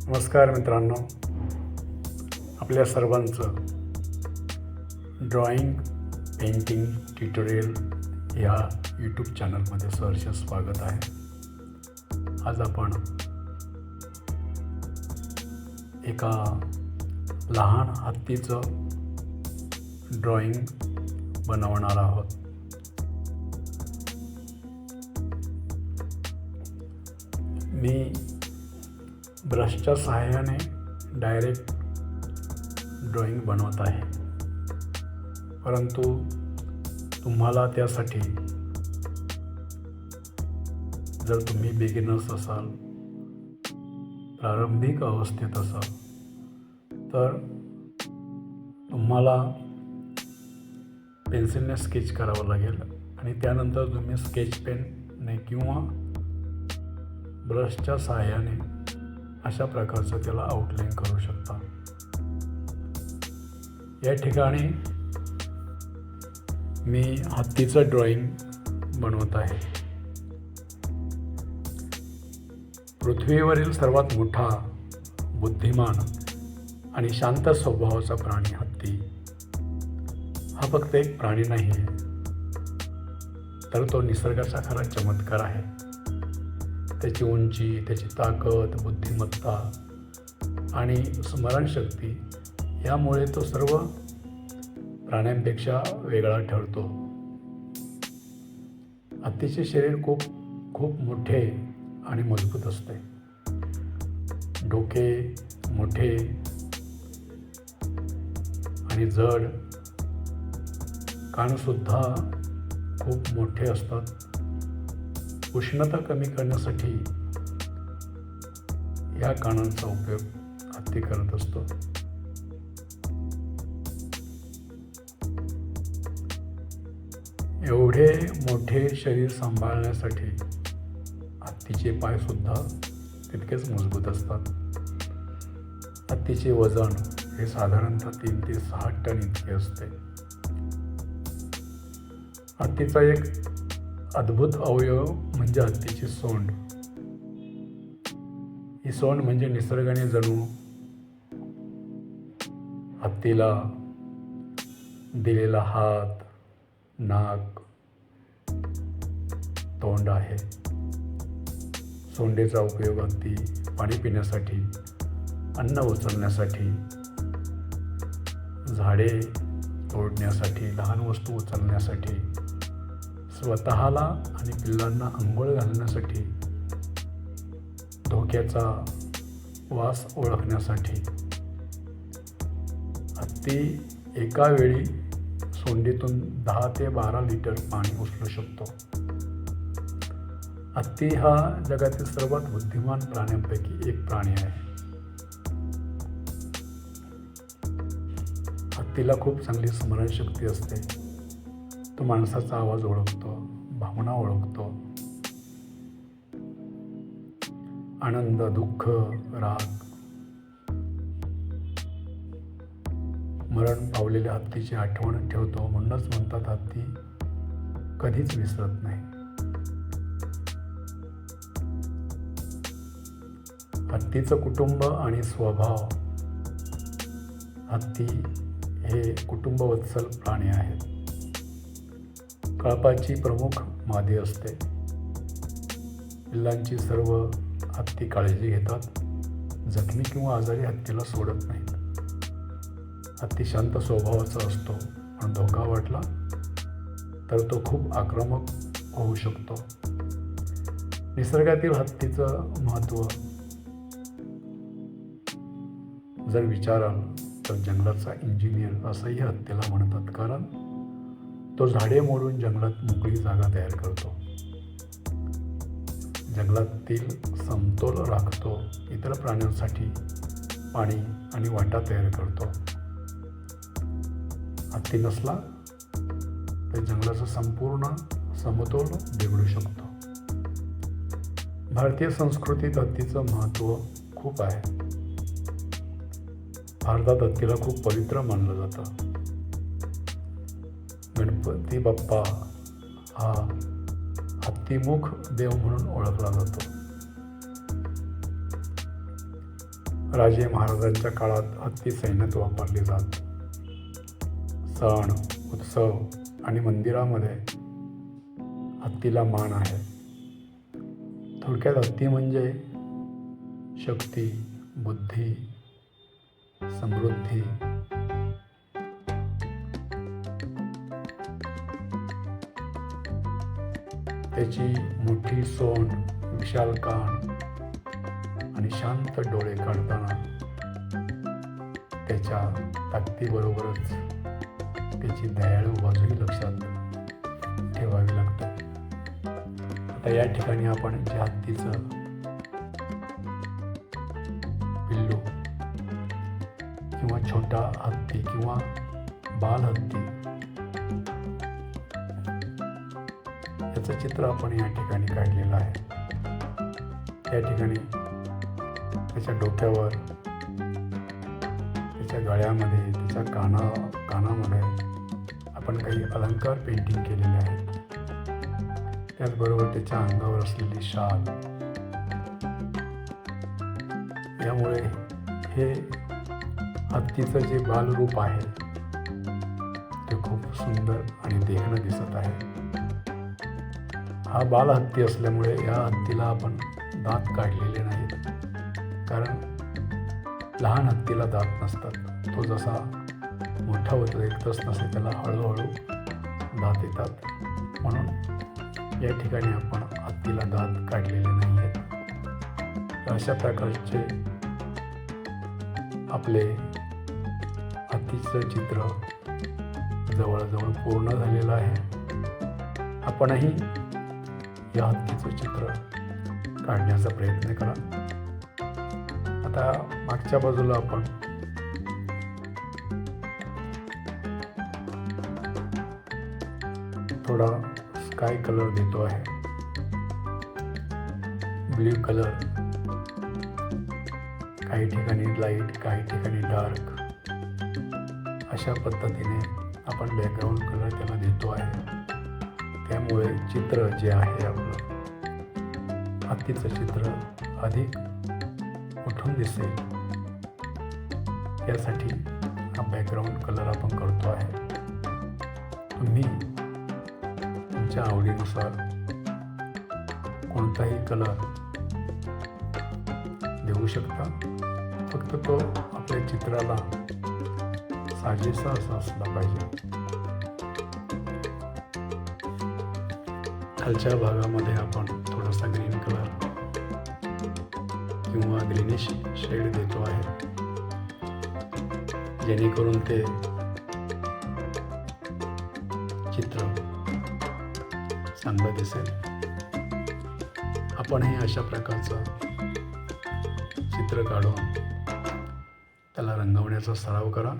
नमस्कार मित्रांनो, आपल्या सर्वांचं ड्रॉइंग पेंटिंग ट्युटोरियल ह्या यूट्यूब चॅनलमध्ये सहर्ष स्वागत आहे. आज आपण एका लहान हत्तीचं ड्रॉइंग बनवणार आहोत. मी ब्रशच्या सहाय्याने डायरेक्ट ड्रॉइंग बनवत आहे, परंतु तुम्हाला त्यासाठी जर तुम्ही बिगिनर्स असाल, प्रारंभिक अवस्थेत असाल, तर तुम्हाला पेन्सिलने स्केच करावं लागेल आणि त्यानंतर तुम्ही स्केच पेनने किंवा ब्रशच्या सहाय्याने अशा प्रकारचं त्याला आउटलाईन करू शकता. या ठिकाणी मी हत्तीचं ड्रॉइंग बनवत आहे. पृथ्वीवरील सर्वात मोठा, बुद्धिमान आणि शांत स्वभावाचा प्राणी हत्ती हा फक्त एक प्राणी नाही आहे, तर तो निसर्गाचा खरा चमत्कार आहे. त्याची उंची, त्याची ताकद, बुद्धिमत्ता आणि स्मरणशक्ती यामुळे तो सर्व प्राण्यांपेक्षा वेगळा ठरतो. हत्तीचे शरीर खूप मोठे आणि मजबूत असते. डोके मोठे आणि जड, कानसुद्धा खूप मोठे असतात. उष्णता कमी करण्यासाठी या कानांचा उपयोग हत्ती करत असतो. एवढे मोठे शरीर सांभाळण्यासाठी हत्तीचे पायसुद्धा तितकेच मजबूत असतात. हत्तीचे वजन हे साधारणतः 3 ते 6 टन इतके असते. हत्तीचा एक अद्भुत अवयव म्हणजे हत्तीची सोंड. ही सोंड म्हणजे निसर्गाने जणू हत्तीला दिलेला हात, नाक, तोंड आहे. सोंडेचा उपयोग हत्ती पाणी पिण्यासाठी, अन्न उचलण्यासाठी, झाडे तोडण्यासाठी, लहान वस्तू उचलण्यासाठी, स्वतःला आणि पिल्लांना अंघोळ घालण्यासाठी, धोक्याचा वास ओळखण्यासाठी. हत्ती एका वेळी सोंडीतून 10 ते 12 लिटर पाणी उचलू शकतो. हत्ती हा जगातील सर्वात बुद्धिमान प्राण्यांपैकी एक प्राणी आहे. हत्तीला खूप चांगली स्मरणशक्ती असते. तो माणसाचा आवाज ओळखतो, भावना ओळखतो. आनंद, दुःख, राग. मरण पावलेल्या हत्तीची आठवण ठेवतो. म्हणूनच म्हणतात हत्ती कधीच विसरत नाही. हत्तीचं कुटुंब आणि स्वभाव. हत्ती हे कुटुंबवत्सल प्राणी आहेत. कळपाची प्रमुख मादी असते. पिल्लांची सर्व हत्ती काळजी घेतात. जखमी किंवा आजारी हत्तीला सोडत नाहीत. हत्ती शांत स्वभावाचा असतो, पण धोका वाटला तर तो खूप आक्रमक होऊ शकतो. निसर्गातील हत्तीचं महत्त्व जर विचाराल तर जंगलाचा इंजिनियर असंही हत्तीला म्हणतात, कारण तो झाडे मोडून जंगलात मोकळी जागा तयार करतो, जंगलातील समतोल राखतो, इतर प्राण्यांसाठी पाणी आणि वाटा तयार करतो. हत्ती नसला तर जंगलाचा संपूर्ण समतोल बिघडू शकतो. भारतीय संस्कृतीत हत्तीचं महत्त्व खूप आहे. भारतात हत्तीला खूप पवित्र मानलं जातं. गणपती बाप्पा हा हत्तीमुख देव म्हणून ओळखला जातो. राजे महाराजांच्या काळात हत्ती सैन्यात वापरले जात. सण, उत्सव आणि मंदिरामध्ये हत्तीला मान आहे. थोडक्यात हत्ती म्हणजे शक्ती, बुद्धी, समृद्धी, त्याची मोठी सोंड, विशाल कान आणि शांत डोळे काढताना त्याच्या ताकदीबरोबरच त्याची दयाळू बाजूही लक्षात ठेवावी लागते. आता या ठिकाणी आपण जे हत्तीचं पिल्लू किंवा छोटा हत्ती किंवा बाल हत्ती याचं चित्र आपण या ठिकाणी काढलेलं आहे. त्या ठिकाणी त्याच्या डोक्यावर, त्याच्या गळ्यामध्ये, त्याच्या कानामध्ये आपण काही अलंकार पेंटिंग केलेले आहेत. त्याचबरोबर त्याच्या अंगावर असलेली शाल, यामुळे हे हत्तीचं जे बालरूप आहे ते खूप सुंदर आणि देखणं दिसत आहे. हा बाल हत्ती असल्यामुळे या हत्तीला आपण दात काढलेले नाहीत, कारण लहान हत्तीला दात नसतात. तो जसा मोठा होतो एक तास नसे त्याला हळूहळू दात येतात. म्हणून या ठिकाणी आपण हत्तीला दात काढलेले नाही आहेत. तर अशा प्रकारचे आपले हत्तीचं चित्र जवळजवळ पूर्ण झालेलं आहे. आपणही या हत्तीचं चित्र काढण्याचा प्रयत्न करा. आता मागच्या बाजूला आपण थोडा स्काय कलर देतो आहे, ब्ल्यू कलर, काही ठिकाणी लाईट, काही ठिकाणी डार्क, अशा पद्धतीने आपण बॅकग्राऊंड कलर त्याला देतो आहे. त्यामुळे चित्र जे आहे आपलं हत्तीचं चित्र अधिक उठून दिसेल, यासाठी हा बॅकग्राऊंड कलर आपण करतो आहे. तुम्ही तुमच्या आवडीनुसार कोणताही कलर देऊ शकता. फक्त तो आपल्या चित्राला साजेसा असा असला पाहिजे. खालच्या भागामध्ये आपण थोडासा ग्रीन कलर किंवा ग्रीनिश शेड देतो आहे, जेणेकरून ते चित्र चांगलं दिसेल. आपणही अशा प्रकारचं चित्र काढून त्याला रंगवण्याचा सराव करा.